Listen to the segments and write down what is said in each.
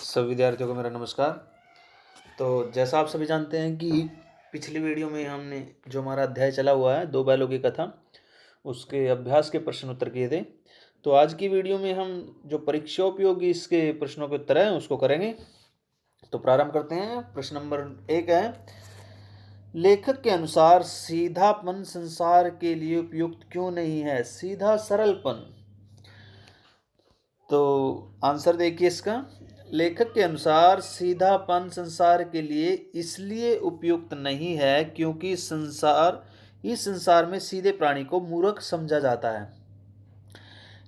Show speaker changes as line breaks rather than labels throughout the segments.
सब विद्यार्थियों को मेरा नमस्कार। तो जैसा आप सभी जानते हैं कि पिछली वीडियो में हमने जो हमारा अध्याय चला हुआ है दो बैलों की कथा, उसके अभ्यास के प्रश्न उत्तर किए थे। तो आज की वीडियो में हम जो परीक्षा उपयोगी इसके प्रश्नों के उत्तर हैं उसको करेंगे। तो प्रारंभ करते हैं। प्रश्न नंबर 1 है, लेखक के अनुसार सीधापन संसार के लिए उपयुक्त क्यों नहीं है? सीधा सरलपन। तो आंसर देखिए इसका। लेखक के अनुसार सीधापन संसार के लिए इसलिए उपयुक्त नहीं है क्योंकि इस संसार में सीधे प्राणी को मूर्ख समझा जाता है।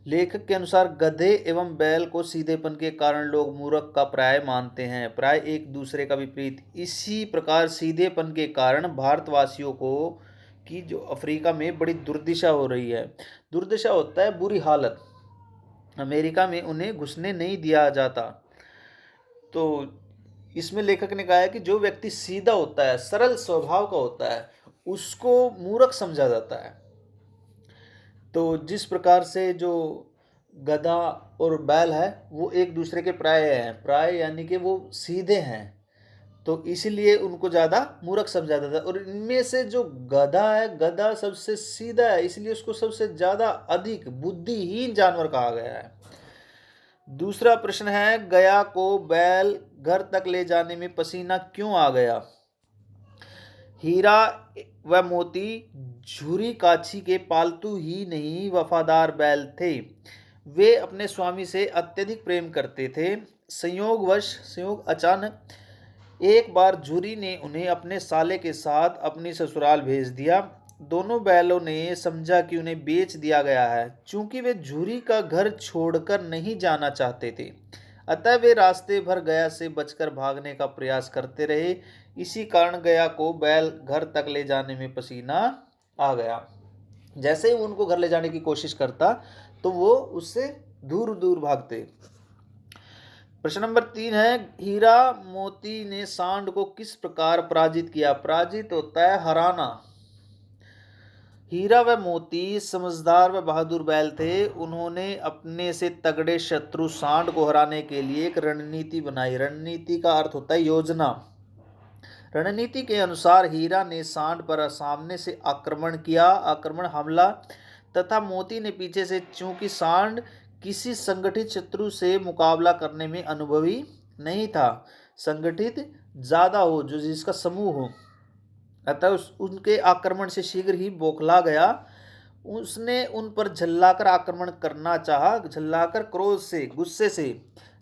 लेखक के अनुसार गधे एवं बैल को सीधेपन के कारण लोग मूर्ख का प्राय मानते हैं, प्राय एक दूसरे का विपरीत। इसी प्रकार सीधेपन के कारण भारतवासियों को की जो अफ्रीका में बड़ी दुर्दशा हो रही है। दुर्दशा होता है बुरी हालत। अमेरिका में उन्हें घुसने नहीं दिया जाता। तो इसमें लेखक ने कहा है कि जो व्यक्ति सीधा होता है, सरल स्वभाव का होता है, उसको मूर्ख समझा जाता है। तो जिस प्रकार से जो गधा और बैल है वो एक दूसरे के प्राय हैं, प्राय यानी कि वो सीधे हैं, तो इसीलिए उनको ज़्यादा मूर्ख समझा जाता है। और इनमें से जो गधा है, गधा सबसे सीधा है, इसलिए उसको सबसे ज़्यादा अधिक बुद्धिहीन जानवर कहा गया है। दूसरा प्रश्न है, गया को बैल घर तक ले जाने में पसीना क्यों आ गया? हीरा व मोती झुरी काछी के पालतू ही नहीं वफादार बैल थे। वे अपने स्वामी से अत्यधिक प्रेम करते थे। संयोग अचानक एक बार झुरी ने उन्हें अपने साले के साथ अपनी ससुराल भेज दिया। दोनों बैलों ने समझा कि उन्हें बेच दिया गया है, चूंकि वे झुरी का घर छोड़कर नहीं जाना चाहते थे। अतः वे रास्ते भर गया से बचकर भागने का प्रयास करते रहे। इसी कारण गया को बैल घर तक ले जाने में पसीना आ गया। जैसे ही उनको घर ले जाने की कोशिश करता तो वो उससे दूर दूर भागते। प्रश्न नंबर 3 है, हीरा मोती ने सांड को किस प्रकार पराजित किया? पराजित होता है हराना। हीरा व मोती समझदार व बहादुर बैल थे। उन्होंने अपने से तगड़े शत्रु सांड को हराने के लिए एक रणनीति बनाई। रणनीति का अर्थ होता है योजना। रणनीति के अनुसार हीरा ने सांड पर सामने से आक्रमण हमला तथा मोती ने पीछे से। चूंकि सांड किसी संगठित शत्रु से मुकाबला करने में अनुभवी नहीं था, संगठित ज्यादा हो जो जिसका समूह हो, अतः उनके आक्रमण से शीघ्र ही बौखला गया। उसने उन पर झल्लाकर आक्रमण करना चाहा, झल्लाकर क्रोध से, गुस्से से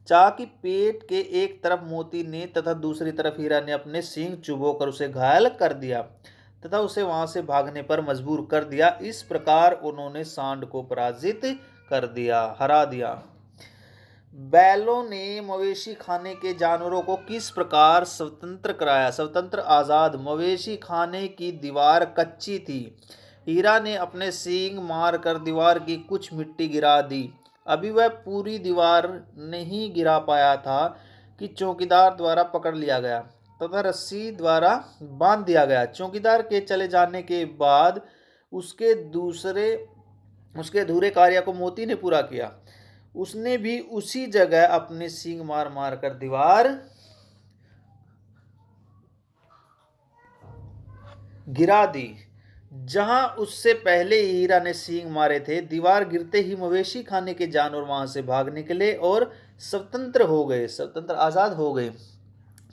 चाह कि पेट के एक तरफ मोती ने तथा दूसरी तरफ हीरा ने अपने सींग चुभोकर उसे घायल कर दिया तथा उसे वहां से भागने पर मजबूर कर दिया। इस प्रकार उन्होंने सांड को पराजित कर दिया, हरा दिया। बैलों ने मवेशी खाने के जानवरों को किस प्रकार स्वतंत्र कराया? स्वतंत्र आजाद। मवेशी खाने की दीवार कच्ची थी। हीरा ने अपने सींग मारकर दीवार की कुछ मिट्टी गिरा दी। अभी वह पूरी दीवार नहीं गिरा पाया था कि चौकीदार द्वारा पकड़ लिया गया तथा रस्सी द्वारा बांध दिया गया। चौकीदार के चले जाने के बाद उसके अधूरे कार्य को मोती ने पूरा किया। उसने भी उसी जगह अपने सींग मार मार कर दीवार गिरा दी जहां उससे पहले हीरा ने सींग मारे थे। दीवार गिरते ही मवेशी खाने के जानवर वहां से भाग निकले और स्वतंत्र हो गए, स्वतंत्र आजाद हो गए।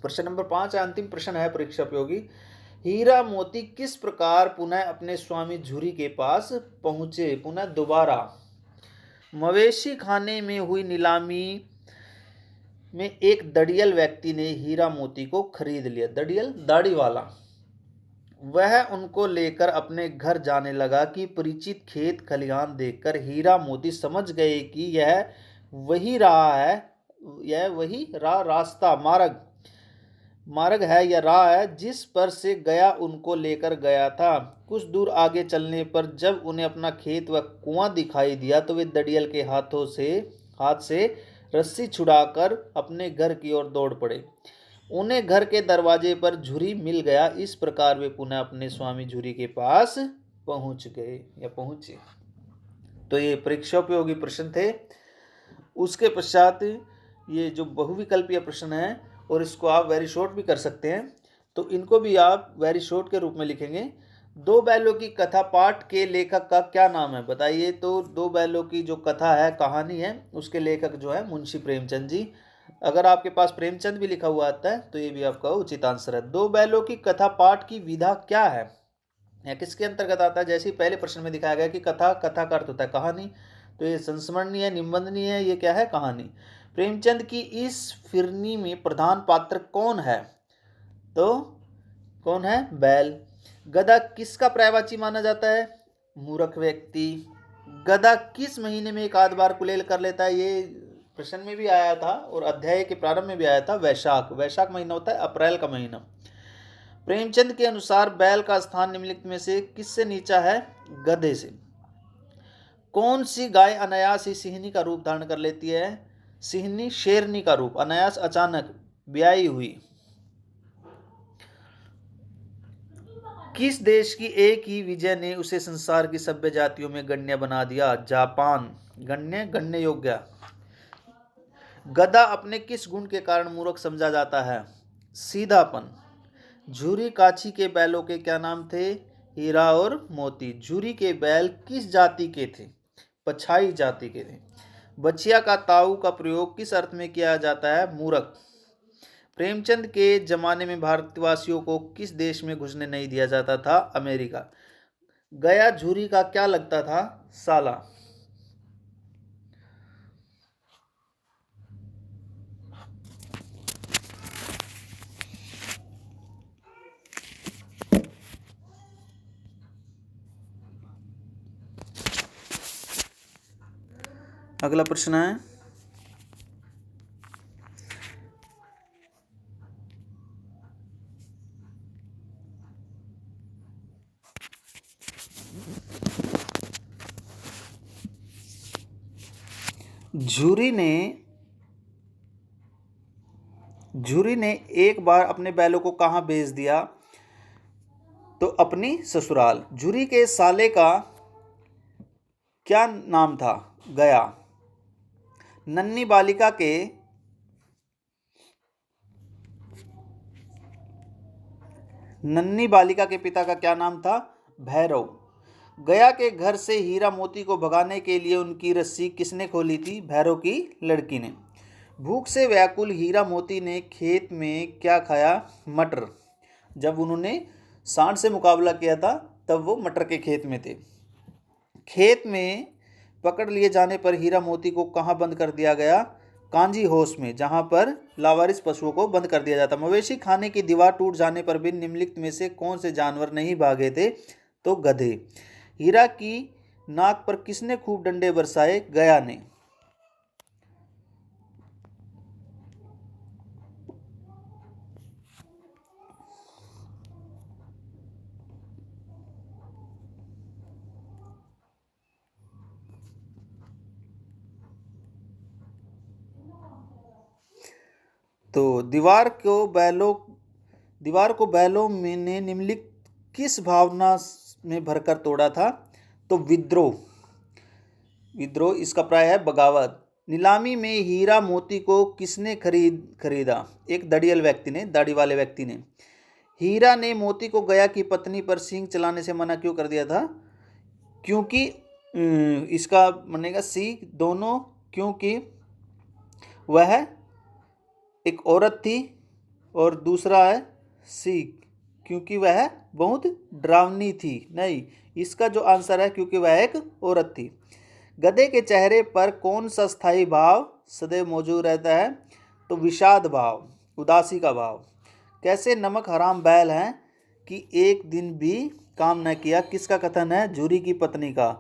प्रश्न नंबर 5 है, अंतिम प्रश्न है परीक्षा उपयोगी। हीरा मोती किस प्रकार पुनः अपने स्वामी झुरी के पास पहुंचे? पुनः दोबारा। मवेशी खाने में हुई नीलामी में एक दड़ियल व्यक्ति ने हीरा मोती को खरीद लिया। दड़ियल दाढ़ी वाला। वह उनको लेकर अपने घर जाने लगा कि परिचित खेत खलिहान देखकर हीरा मोती समझ गए कि यह वही रास्ता मार्ग है या राह है जिस पर से गया उनको लेकर गया था। कुछ दूर आगे चलने पर जब उन्हें अपना खेत व कुआं दिखाई दिया तो वे दड़ियल के हाथ से रस्सी छुड़ाकर अपने घर की ओर दौड़ पड़े। उन्हें घर के दरवाजे पर झुरी मिल गया। इस प्रकार वे पुनः अपने स्वामी झुरी के पास पहुंचे। तो ये परीक्षा उपयोगी प्रश्न थे। उसके पश्चात ये जो बहुविकल्पीय प्रश्न है और इसको आप वेरी शॉर्ट भी कर सकते हैं, तो इनको भी आप वेरी शॉर्ट के रूप में लिखेंगे। दो बैलों की कथा पाठ के लेखक का क्या नाम है, बताइए। तो दो बैलों की जो कथा है, कहानी है, उसके लेखक जो है मुंशी प्रेमचंद जी। अगर आपके पास प्रेमचंद भी लिखा हुआ आता है तो ये भी आपका उचित आंसर है। दो बैलों की कथा पाठ की विधा क्या है, या किसके अंतर्गत आता है। जैसे ही पहले प्रश्न में दिखाया गया कि कथा, कथा का अर्थ होता है कहानी, तो ये संस्मरणीय है, निबंधनीय है, ये क्या है, कहानी। प्रेमचंद की इस फिरनी में प्रधान पात्र कौन है, तो कौन है, बैल। गधा किसका पर्यायवाची माना जाता है, मूर्ख व्यक्ति। गधा किस महीने में एक आध बार कुलेल कर लेता है, ये प्रश्न में भी आया था और अध्याय के प्रारंभ में भी आया था। वैशाख, वैशाख महीना होता है अप्रैल का महीना। प्रेमचंद के अनुसार बैल का स्थान निम्नलिखित में से किससे नीचा है, गधे से। कौन सी गाय अनायास ही सिंहनी का रूप धारण कर लेती है, सिंहनी शेरनी का रूप, अनायास, अचानक, ब्याई हुई। किस देश की एक ही विजय ने उसे संसार की सभ्य जातियों में गण्य बना दिया, जापान। गण्य, गण्य योग्य। गधा अपने किस गुण के कारण मूर्ख समझा जाता है, सीधापन। झूरी काछी के बैलों के क्या नाम थे, हीरा और मोती। झूरी के बैल किस जाति के थे, पछाई जाति के थे। बछिया का ताऊ का प्रयोग किस अर्थ में किया जाता है, मूर्ख। प्रेमचंद के जमाने में भारतवासियों को किस देश में घुसने नहीं दिया जाता था, अमेरिका। गया झूरी का क्या लगता था, साला। अगला प्रश्न है, झूरी ने एक बार अपने बैलों को कहां भेज दिया, तो अपनी ससुराल। झूरी के साले का क्या नाम था, गया। नन्ही बालिका के पिता का क्या नाम था, भैरव। गया के घर से हीरा मोती को भगाने के लिए उनकी रस्सी किसने खोली थी, भैरव की लड़की ने। भूख से व्याकुल हीरा मोती ने खेत में क्या खाया, मटर। जब उन्होंने सांड से मुकाबला किया था तब वो मटर के खेत में थे। खेत में पकड़ लिए जाने पर हीरा मोती को कहाँ बंद कर दिया गया, कांजी होश में, जहाँ पर लावारिस पशुओं को बंद कर दिया जाता। मवेशी खाने की दीवार टूट जाने पर भी निम्नलिखित में से कौन से जानवर नहीं भागे थे, तो गधे। हीरा की नाक पर किसने खूब डंडे बरसाए, गया ने। तो दीवार को बैलों में ने निम्नलिखित किस भावना में भरकर तोड़ा था, तो विद्रोह। इसका प्राय है बगावत। नीलामी में हीरा मोती को किसने खरीदा, एक दड़ियल व्यक्ति ने, दाढ़ी वाले व्यक्ति ने। हीरा ने मोती को गया की पत्नी पर सींग चलाने से मना क्यों कर दिया था, क्योंकि इसका बनेगा सी दोनों, क्योंकि वह एक औरत थी, और दूसरा है सी क्योंकि वह बहुत डरावनी थी। नहीं, इसका जो आंसर है क्योंकि वह एक औरत थी। गधे के चेहरे पर कौन सा स्थायी भाव सदैव मौजूद रहता है, तो विषाद भाव, उदासी का भाव। कैसे नमक हराम बैल हैं कि एक दिन भी काम न किया, किसका कथन है, झूरी की पत्नी का।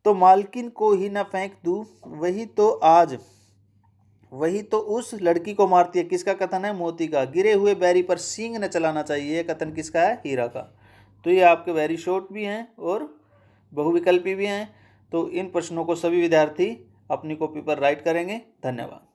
तो मालकिन को ही न फेंक दूं, वही तो उस लड़की को मारती है, किसका कथन है, मोती का। गिरे हुए बैरी पर सींग न चलाना चाहिए, यह कथन किसका है, हीरा का। तो ये आपके वेरी शॉर्ट भी हैं और बहुविकल्पी भी हैं। तो इन प्रश्नों को सभी विद्यार्थी अपनी कॉपी पर राइट करेंगे। धन्यवाद।